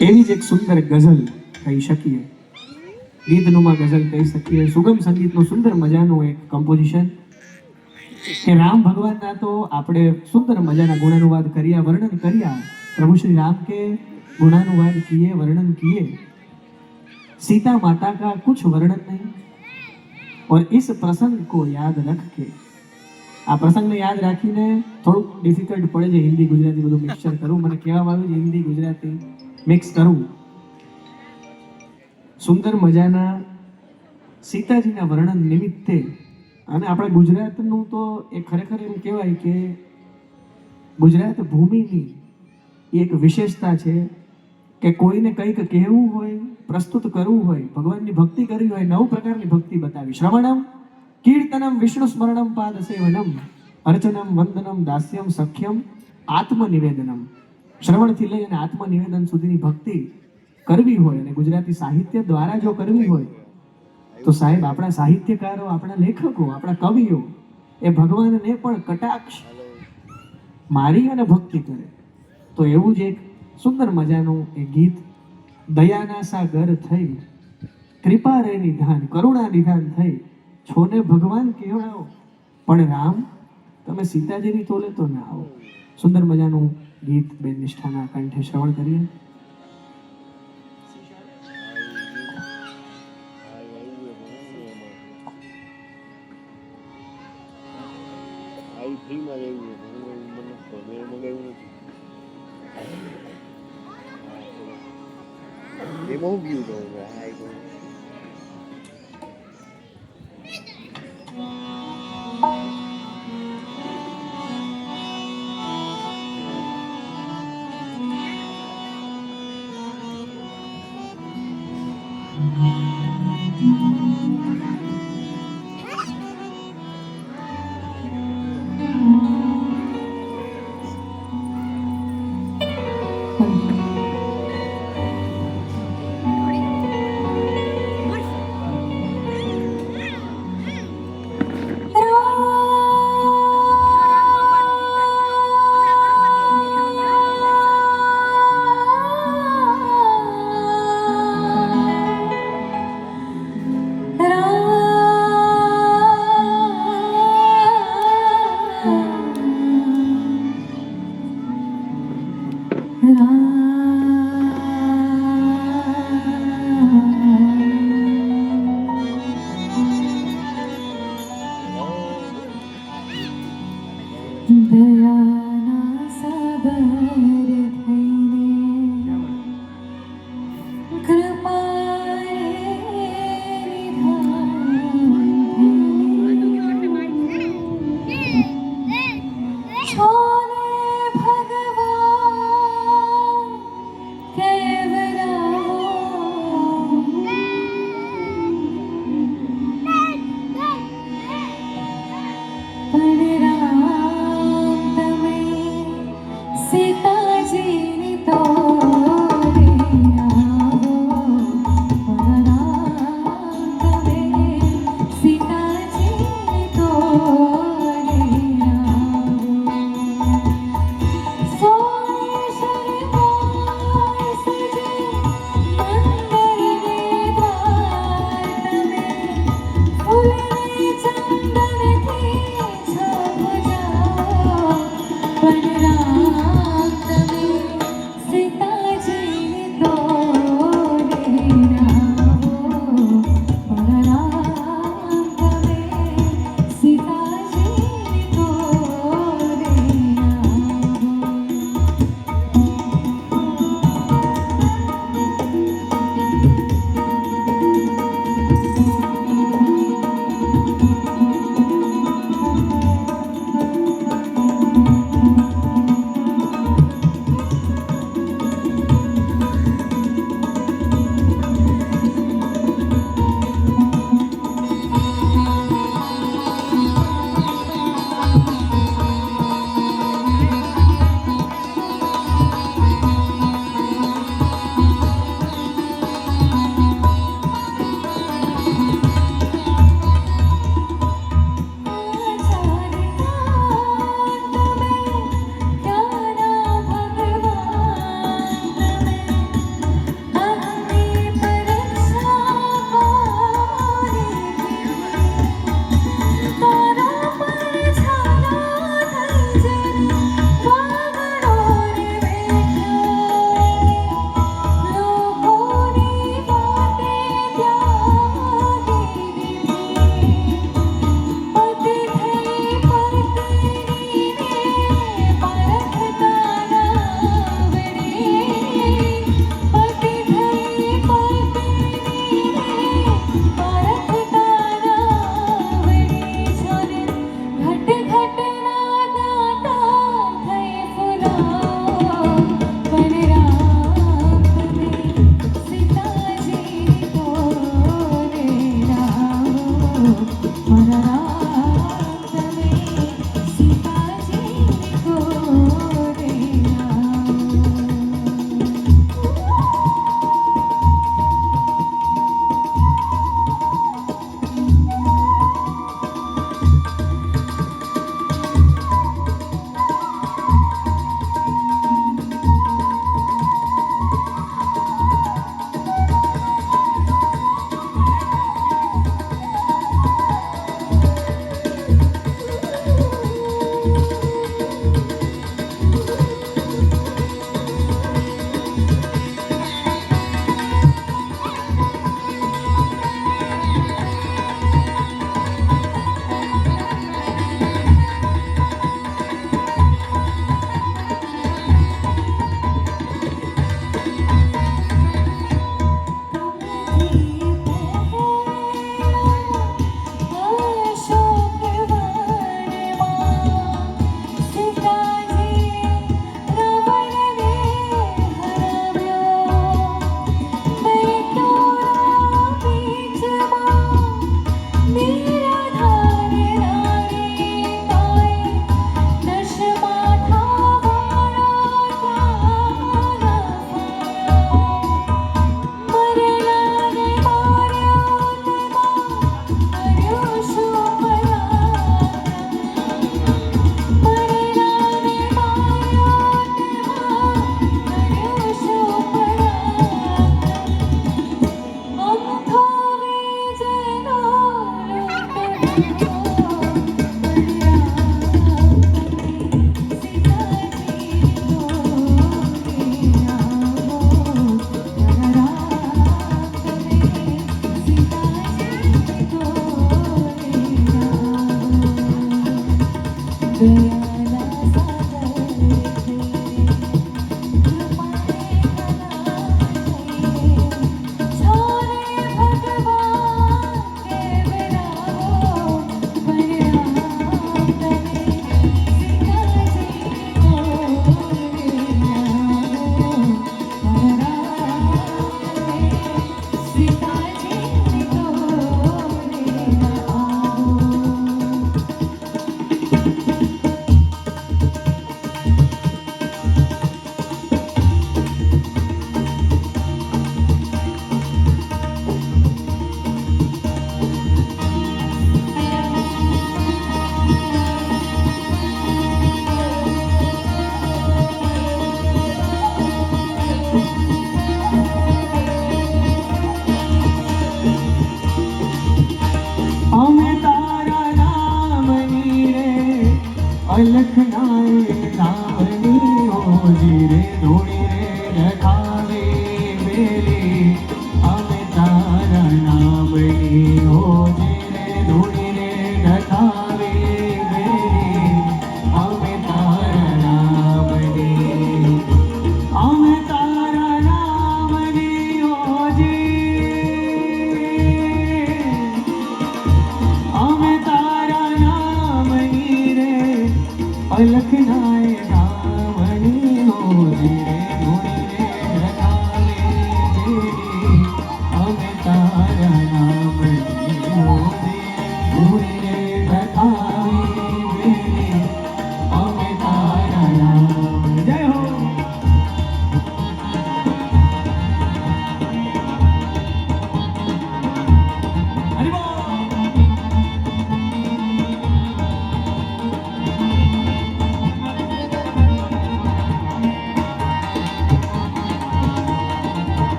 એવી જ એક સુંદર ગઝલ કહી શકીએ, ગીતનુમા ગઝલ કહી શકીએ, સુગમ સંગીતનું સુંદર મજાનું એક કમ્પોઝિશન કે રામ ભગવાનના તો આપણે સુંદર મજાના ગુણાનુવાદ કર્યા, વર્ણન કર્યા. प्रभु श्री राम के गुणानुवाद किए, वर्णन किए, सीता माता का कुछ वर्णन नहीं. और इस प्रसंग को याद रख के, આ પ્રસંગને યાદ રાખીને થોડુંક ડિફિકલ્ટ પડે છે હિન્દી ગુજરાતી બધું મિક્સચર કરવું, મને કહેવામાં આવ્યું છે હિન્દી ગુજરાતી મિક્સ કરવું. સુંદર મજાના સીતાજીના વર્ણન નિમિત્તે, અને આપણા ગુજરાતનું તો એ ખરેખર એવું કહેવાય કે ગુજરાત ભૂમિની એક વિશેષતા છે કે કોઈને કંઈક કહેવું હોય, પ્રસ્તુત કરવું હોય, ભગવાનની ભક્તિ કરવી હોય, 9 પ્રકારની ભક્તિ બતાવી. શ્રવણમ, કીર્તનમ, વિષ્ણુ સ્મરણમ, પાદ સેવનમ, અર્ચનમ, વંદનમ, દાસ્યમ, સખ્યમ, આત્મનિવેદનમ. શ્રવણથી લઈ અને આત્મનિવેદન સુધીની ભક્તિ કરવી હોય અને ગુજરાતી સાહિત્ય દ્વારા જો કરવી હોય તો સાહેબ આપણા સાહિત્યકારો, આપણા લેખકો, આપણા કવિઓ એ ભગવાનને પણ કટાક્ષ મારી અને ભક્તિ કરે. તો એવું જ એક સુંદર મજાનું એ ગીત, દયાના સાગર થઈ, કૃપા રે નિધાન, કરુણા નિધાન થઈ, છોને ભગવાન કહેવાઓ, પણ રામ તમે સીતાજીની તોલે તો ના આવો. સુંદર મજાનું ગીત બેન નિષ્ઠાના કંઠે શ્રવણ કરીએ. એમાં વ્યૂ દો રામ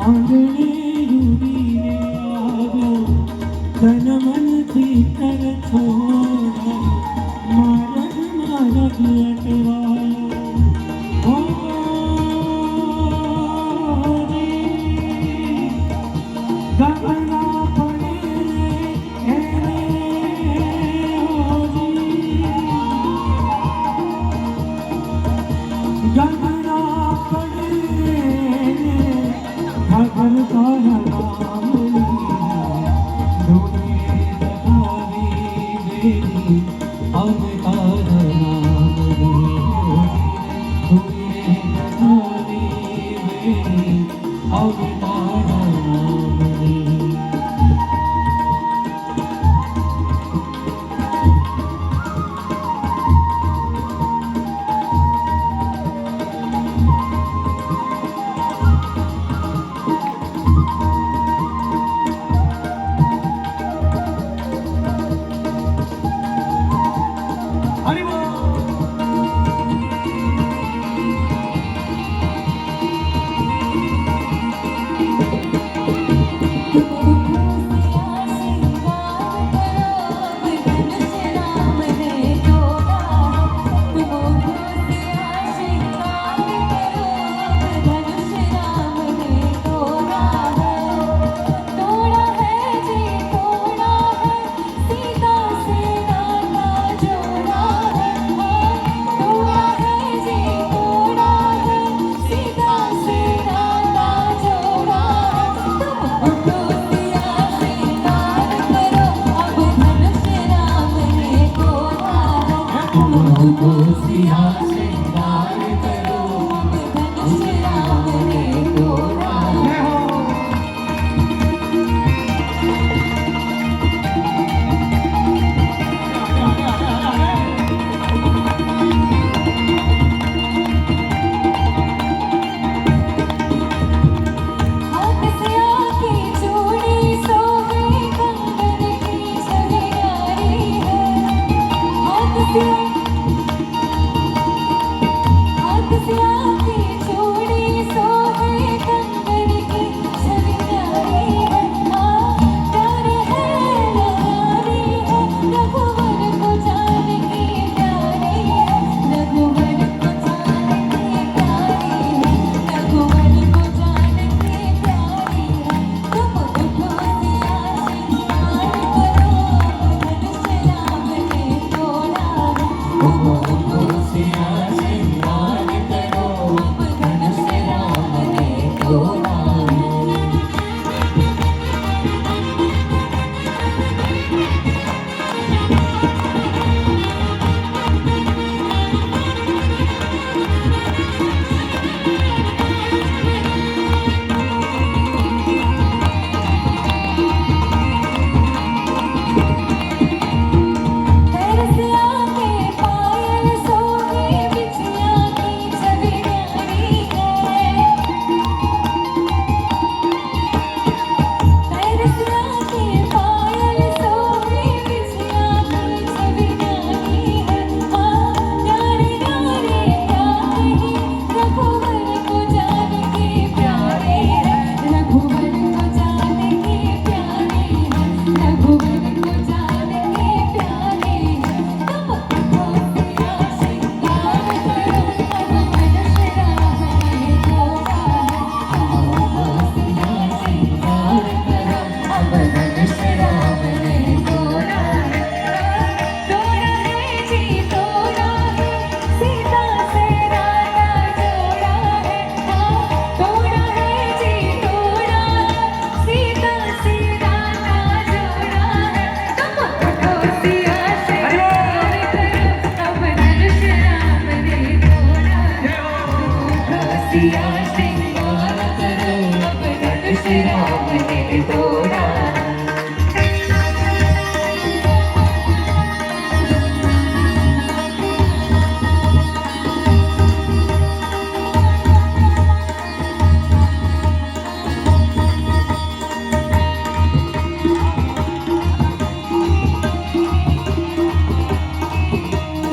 આંગણે ડૂબીને આવ્યો તન મન ભીતર છોડાયો મારગ અટવાયો ઓ રે ગગના પડે રે ગગના પડે ભગર તારા નામ ધૂને દબાવી બેની અવ તારા નામ ધૂને દબાવી બેની અવ તારા નામ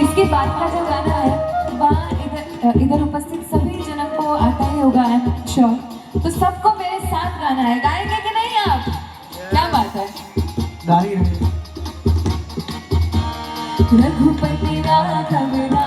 इसके बाद का जो गाना है वहाँ इधर उपस्थित सभी जनों को आता ही होगा, आई एम श्योर। तो सबको मेरे साथ गाना है, गाएंगे कि नहीं आप? क्या बात है। गा ही रहे हैं। रघुपति राघव